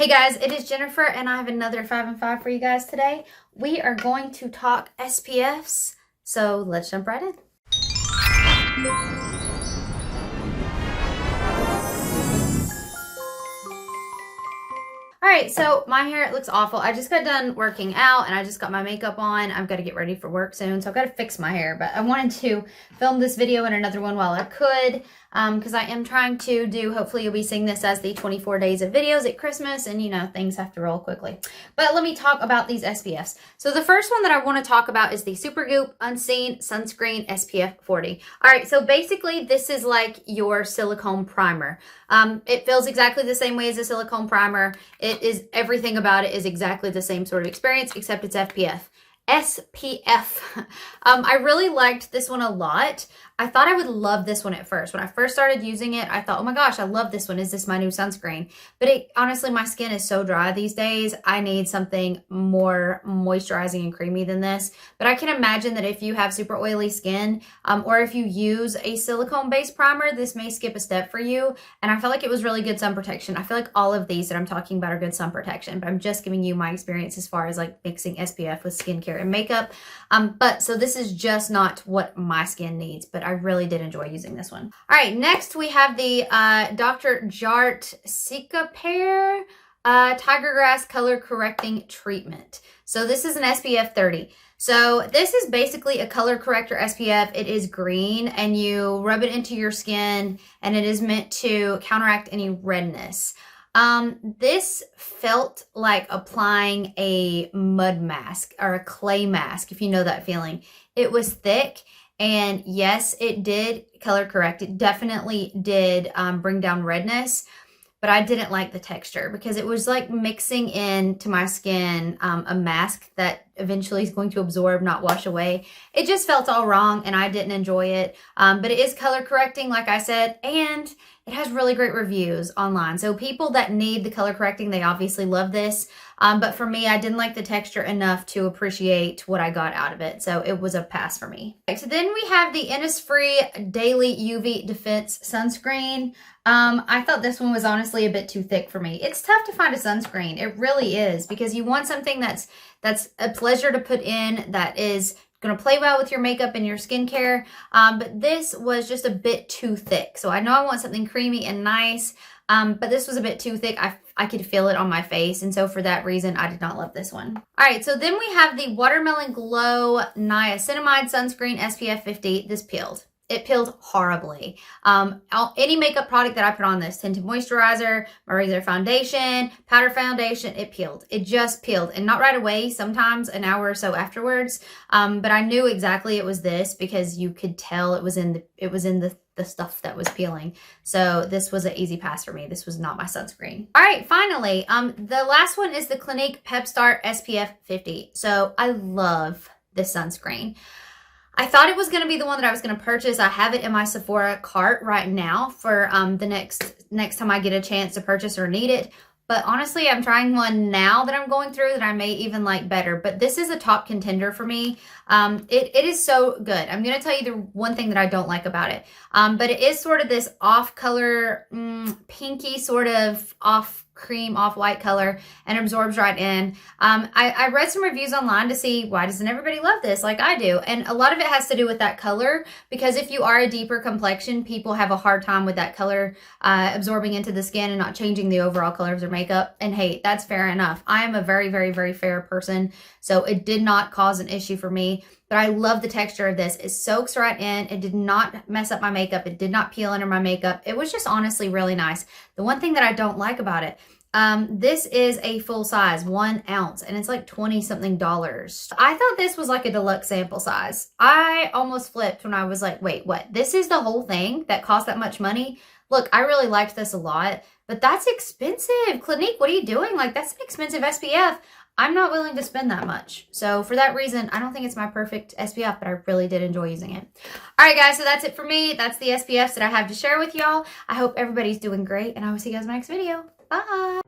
Hey guys, it is Jennifer and I have another 5 and 5 for you guys today. We are going to talk SPFs, so let's jump right in. Alright, so my hair looks awful. I just got done working out and I just got my makeup on. I've got to get ready for work soon, so I've got to fix my hair. But I wanted to film this video and another one while I could, because I am trying to do, hopefully you'll be seeing this as the 24 days of videos at Christmas, and you know, things have to roll quickly. But let me talk about these SPFs. So the first one that I want to talk about is the Supergoop Unseen Sunscreen SPF 40. Alright, so basically this is like your silicone primer. It feels exactly the same way as a silicone primer. It is, everything about it is exactly the same sort of experience, except it's SPF. I really liked this one a lot. I thought I would love this one at first. When I first started using it, I thought, oh my gosh, I love this one. Is this my new sunscreen? But honestly, my skin is so dry these days. I need something more moisturizing and creamy than this. But I can imagine that if you have super oily skin, or if you use a silicone-based primer, this may skip a step for you. And I felt like it was really good sun protection. I feel like all of these that I'm talking about are good sun protection, but I'm just giving you my experience as far as like mixing SPF with skincare and makeup. So this is just not what my skin needs, but I really did enjoy using this one. All right, next we have the Dr. Jart CICAPAIR Tiger Grass Color Correcting Treatment. So this is an SPF 30. So this is basically a color corrector SPF. It is green and you rub it into your skin and it is meant to counteract any redness. This felt like applying a mud mask or a clay mask, if you know that feeling. It was thick, and yes, it did color correct. It definitely did bring down redness, but I didn't like the texture because it was like mixing into my skin a mask that eventually is going to absorb, not wash away. It just felt all wrong and I didn't enjoy it. But it is color correcting, like I said, and it has really great reviews online. So people that need the color correcting, they obviously love this. But for me, I didn't like the texture enough to appreciate what I got out of it. So it was a pass for me. Okay, so then we have the Innisfree Daily UV Defense Sunscreen. I thought this one was honestly a bit too thick for me. It's tough to find a sunscreen. It really is, because you want something that's a pleasure to put in, that is going to play well with your makeup and your skincare. But this was just a bit too thick. So I know I want something creamy and nice, but this was a bit too thick. I could feel it on my face. And so for that reason, I did not love this one. All right, so then we have the Watermelon Glow Niacinamide Sunscreen SPF 50. This peeled. It peeled horribly. Any makeup product that I put on this, tinted moisturizer, my regular foundation, powder foundation, it peeled. It just peeled, and not right away, sometimes an hour or so afterwards. But I knew exactly it was this because you could tell it was in the stuff that was peeling. So this was an easy pass for me. This was not my sunscreen. All right, finally, the last one is the Clinique Pep-Start SPF 50. So I love this sunscreen. I thought it was going to be the one that I was going to purchase. I have it in my Sephora cart right now for the next time I get a chance to purchase or need it. But honestly, I'm trying one now that I'm going through that I may even like better. But this is a top contender for me. It is so good. I'm going to tell you the one thing that I don't like about it. But it is sort of this off-color, pinky sort of off-cream, off-white color, and absorbs right in. I read some reviews online to see why doesn't everybody love this like I do. And a lot of it has to do with that color, because if you are a deeper complexion, people have a hard time with that color absorbing into the skin and not changing the overall color of their makeup. And hey, that's fair enough. I am a very, very, very fair person, so it did not cause an issue for me. But I love the texture of this. It soaks right in. It did not mess up my makeup. It did not peel under my makeup. It was just honestly really nice. The one thing that I don't like about it, this is a full size, 1 ounce, and it's like $20-something. I thought this was like a deluxe sample size. I almost flipped when I was like, wait, what? This is the whole thing that cost that much money? Look, I really liked this a lot, but that's expensive. Clinique, what are you doing? Like, that's an expensive SPF. I'm not willing to spend that much. So for that reason, I don't think it's my perfect SPF, but I really did enjoy using it. All right, guys, so that's it for me. That's the SPFs that I have to share with y'all. I hope everybody's doing great, and I will see you guys in my next video. Bye.